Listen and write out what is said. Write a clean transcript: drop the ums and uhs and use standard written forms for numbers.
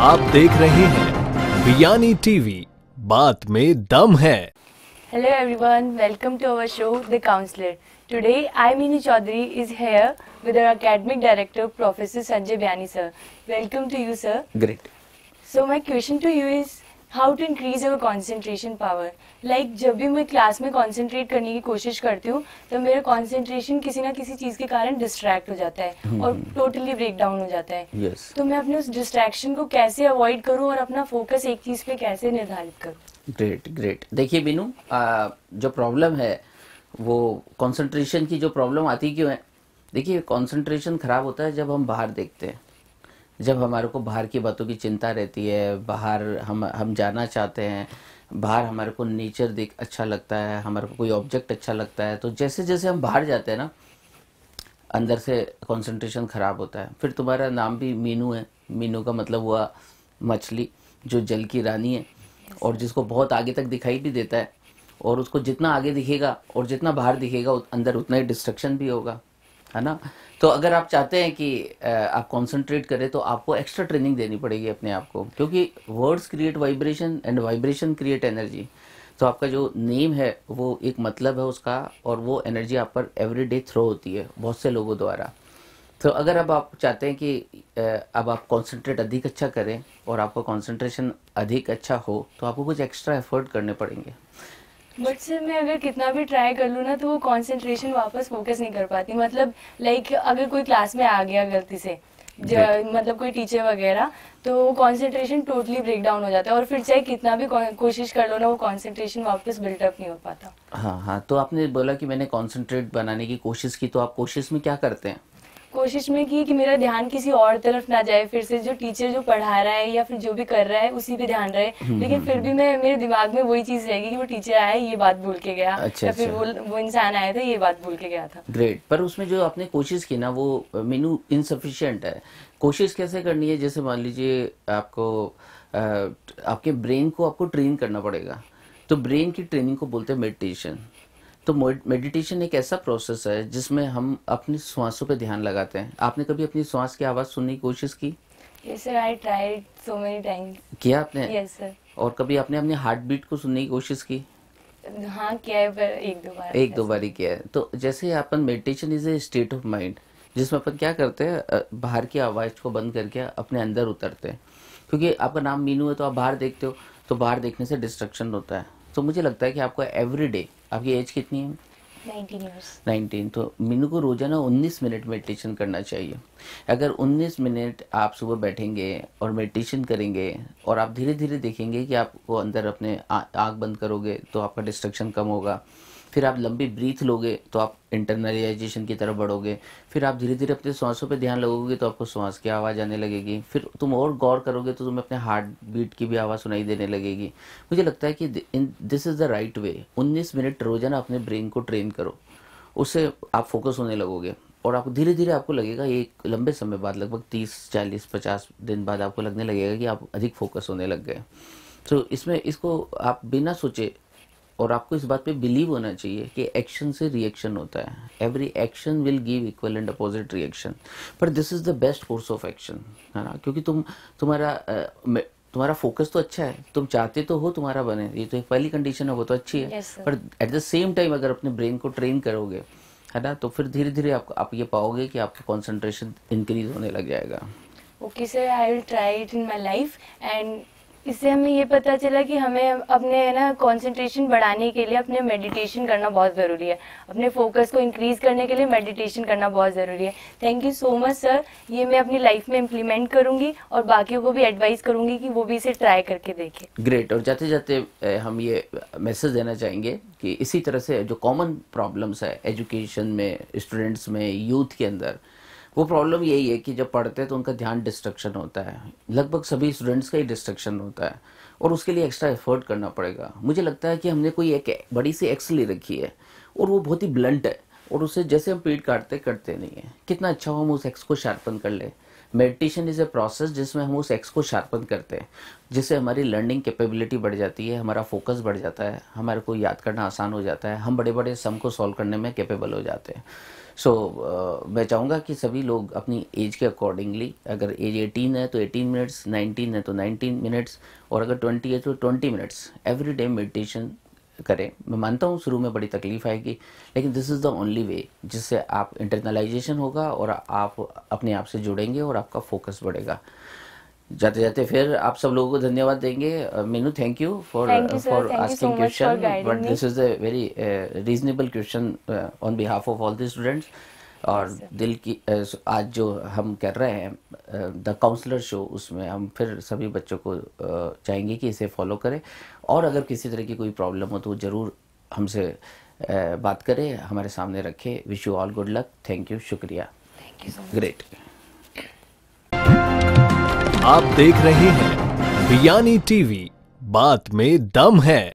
आप देख रहे हैं बियानी टीवी, बात में दम है। Hello everyone, welcome to our show, The Counselor. Today, I, Meenu Chaudhary, is here with our academic director, Professor Sanjay Biani sir. Welcome to you, sir. Great. So my question to you is, how to increase our concentration power? Like जब भी मैं class में concentrate करने की कोशिश करती हूँ, तो मेरा concentration किसी ना किसी चीज़ के कारण distract हो जाता है और totally break down हो जाता है. Yes. तो मैं अपने उस distraction को कैसे avoid करूँ और अपना focus एक चीज़ पे कैसे निर्धारित करूँ? Great great. देखिए बीनू, जो प्रॉब्लम है वो कंसंट्रेशन की जो प्रॉब्लम आती क्यों है? देखिए कंसंट्रेशन खराब होता है जब हम बाहर देखते हैं, जब हमारे को बाहर की बातों की चिंता रहती है, बाहर हम जाना चाहते हैं, बाहर हमारे को नेचर देख अच्छा लगता है, हमारे को कोई ऑब्जेक्ट अच्छा लगता है, तो जैसे जैसे हम बाहर जाते हैं ना, अंदर से कंसंट्रेशन खराब होता है। फिर तुम्हारा नाम भी मीनू है, मीनू का मतलब हुआ मछली जो जल की रानी है और जिसको बहुत आगे तक दिखाई भी देता है, और उसको जितना आगे दिखेगा और जितना बाहर दिखेगा अंदर उतना ही डिस्ट्रक्शन भी होगा, है ना। तो अगर आप चाहते हैं कि आप कंसंट्रेट करें तो आपको एक्स्ट्रा ट्रेनिंग देनी पड़ेगी अपने आप को, क्योंकि words create vibration and vibration create energy. तो आपका जो नेम है वो एक मतलब है उसका, और वो एनर्जी आप पर एवरीडे थ्रो होती है बहुत से लोगों द्वारा। तो अगर अब आप चाहते हैं कि अब आप कंसंट्रेट अधिक अच्छा करें और आपका कंसंट्रेशन अधिक अच्छा हो, तो आपको कुछ एक्स्ट्रा एफर्ट करने पड़ेंगे। बट सर मैं अगर कितना भी ट्राई कर लूँ ना, तो वो कंसंट्रेशन वापस फोकस नहीं कर पाती। मतलब लाइक अगर कोई क्लास में आ गया गलती से, मतलब कोई टीचर वगैरह, तो कंसंट्रेशन टोटली ब्रेक डाउन हो जाता है और फिर चाहे कितना भी कोशिश कर लो ना, वो कंसंट्रेशन वापस बिल्डअप नहीं हो पाता। हाँ हाँ, तो आपने बोला कि मैंने कंसंट्रेट बनाने की कोशिश की, तो आप कोशिश में क्या करते हैं? कोशिश में की कि मेरा ध्यान किसी और तरफ ना जाए, फिर से जो टीचर जो पढ़ा रहा है या फिर जो भी कर रहा है उसी पे ध्यान रहे, लेकिन फिर भी मेरे दिमाग में वही चीज रहेगी कि वो टीचर आया ये बात भूल के गया, या फिर वो इंसान आया था ये बात भूल के गया था। ग्रेट। पर उसमें जो आपने कोशिश की ना, वो मीनू इनसफिशिएंट है। कोशिश कैसे करनी है? जैसे मान लीजिए आपको आपके ब्रेन को आपको ट्रेन करना पड़ेगा, तो ब्रेन की ट्रेनिंग को बोलते हैं मेडिटेशन। तो मेडिटेशन एक ऐसा प्रोसेस है जिसमें हम अपनी श्वासों पे ध्यान लगाते हैं। आपने कभी अपनी श्वास की आवाज़ सुनने की कोशिश की? Yes sir, I tried so many times. किया आपने? Yes sir. और कभी आपने अपने हार्ट बीट को सुनने की कोशिश की? हाँ किया है, पर एक दो बार ही किया है। तो जैसे अपन meditation is a state of mind, जिसमें अपन क्या करते हैं, बाहर की आवाज़ को बंद करके अपने अंदर उतरते हैं। क्योंकि आपका नाम मीनू है तो आप बाहर देखते हो, तो बाहर देखने से डिस्ट्रक्शन होता है। तो मुझे लगता है कि आपको एवरीडे, आपकी एज कितनी है? 19 years. 19। तो मीनू को रोजाना 19 मिनट मेडिटेशन करना चाहिए। अगर 19 मिनट आप सुबह बैठेंगे और मेडिटेशन करेंगे, और आप धीरे धीरे देखेंगे कि आपको अंदर अपने आँख बंद करोगे तो आपका डिस्ट्रक्शन कम होगा। फिर आप लंबी ब्रीथ लोगे तो आप इंटरनलाइजेशन की तरफ बढ़ोगे। फिर आप धीरे धीरे अपने सांसों पे ध्यान लगोगे तो आपको सांस की आवाज़ आने लगेगी। फिर तुम और गौर करोगे तो तुम्हें अपने हार्ट बीट की भी आवाज़ सुनाई देने लगेगी। मुझे लगता है कि this is the right way. 19 minute रोजाना अपने ब्रेन को ट्रेन करो, उससे आप फोकस होने लगोगे, और आपको धीरे धीरे आपको लगेगा, एक लंबे समय बाद, लगभग 30, 40, 50 दिन बाद आपको लगने लगेगा कि आप अधिक फोकस होने लग गए। तो इसको आप बिना सोचे, और आपको इस बात पे बिलीव होना चाहिए कि एक्शन से रिएक्शन होता है। Every action will give equal and opposite reaction, पर this is the best course of action, है ना। क्योंकि तुम्हारा फोकस तो अच्छा है, तुम चाहते तो हो तुम्हारा बने, ये तो एक पहली कंडीशन है, वो तो अच्छी है। पर एट द सेम टाइम अगर अपने ब्रेन को ट्रेन करोगे, है ना, तो फिर धीरे धीरे आप ये पाओगे कि आपका कॉन्सेंट्रेशन इंक्रीज होने लग जाएगा। Okay sir, I will try it in my life. And इससे हमें ये पता चला कि हमें अपने ना कंसंट्रेशन बढ़ाने के लिए अपने मेडिटेशन करना बहुत ज़रूरी है, अपने फोकस को इंक्रीज करने के लिए मेडिटेशन करना बहुत ज़रूरी है। Thank you so much sir, ये मैं अपनी लाइफ में इम्प्लीमेंट करूंगी और बाकियों को भी एडवाइस करूंगी कि वो भी इसे ट्राई करके देखें। ग्रेट। और जाते जाते हम ये मैसेज देना चाहेंगे कि इसी तरह से जो कॉमन प्रॉब्लम्स है एजुकेशन में, स्टूडेंट्स में, यूथ के अंदर, वो प्रॉब्लम यही है कि जब पढ़ते हैं तो उनका ध्यान डिस्ट्रक्शन होता है। लगभग सभी स्टूडेंट्स का ही डिस्ट्रक्शन होता है, और उसके लिए एक्स्ट्रा एफर्ट करना पड़ेगा। मुझे लगता है कि हमने कोई एक बड़ी सी एक्स ले रखी है और वो बहुत ही ब्लंट है, और उसे जैसे हम पीट काटते करते नहीं है। कितना अच्छा हो हम उस एक्स को शार्पन कर ले। मेडिटेशन इज़ ए प्रोसेस जिसमें हम उस एक्स को शार्पन करते हैं, जिससे हमारी लर्निंग कैपेबिलिटी बढ़ जाती है, हमारा फोकस बढ़ जाता है, हमारे को याद करना आसान हो जाता है, हम बड़े बड़े सम को सॉल्व करने में कैपेबल हो जाते हैं। सो मैं चाहूँगा कि सभी लोग अपनी एज के अकॉर्डिंगली, अगर एज 18 है तो 18 मिनट्स, 19 है तो 19 मिनट्स, और अगर 20 है तो 20 मिनट्स एवरी डे मेडिटेशन करें। मैं मानता हूँ शुरू में बड़ी तकलीफ आएगी, लेकिन this is the only way जिससे आप इंटरनलाइजेशन होगा और आप अपने आप से जुड़ेंगे और आपका फोकस बढ़ेगा। जाते जाते फिर आप सब लोगों को धन्यवाद देंगे। Meenu, thank you for Thank you, sir. Thank you so asking much question, for guiding but me. This is a very reasonable question on behalf of all the students. और दिल की आज जो हम कर रहे हैं द काउंसलर शो, उसमें हम फिर सभी बच्चों को चाहेंगे कि इसे फॉलो करें, और अगर किसी तरह की कोई प्रॉब्लम हो तो ज़रूर हमसे बात करें, हमारे सामने रखें। Wish you all good luck. Thank you, शुक्रिया, Thank you so much. Great. आप देख रहे हैं बियानी टीवी, बात में दम है।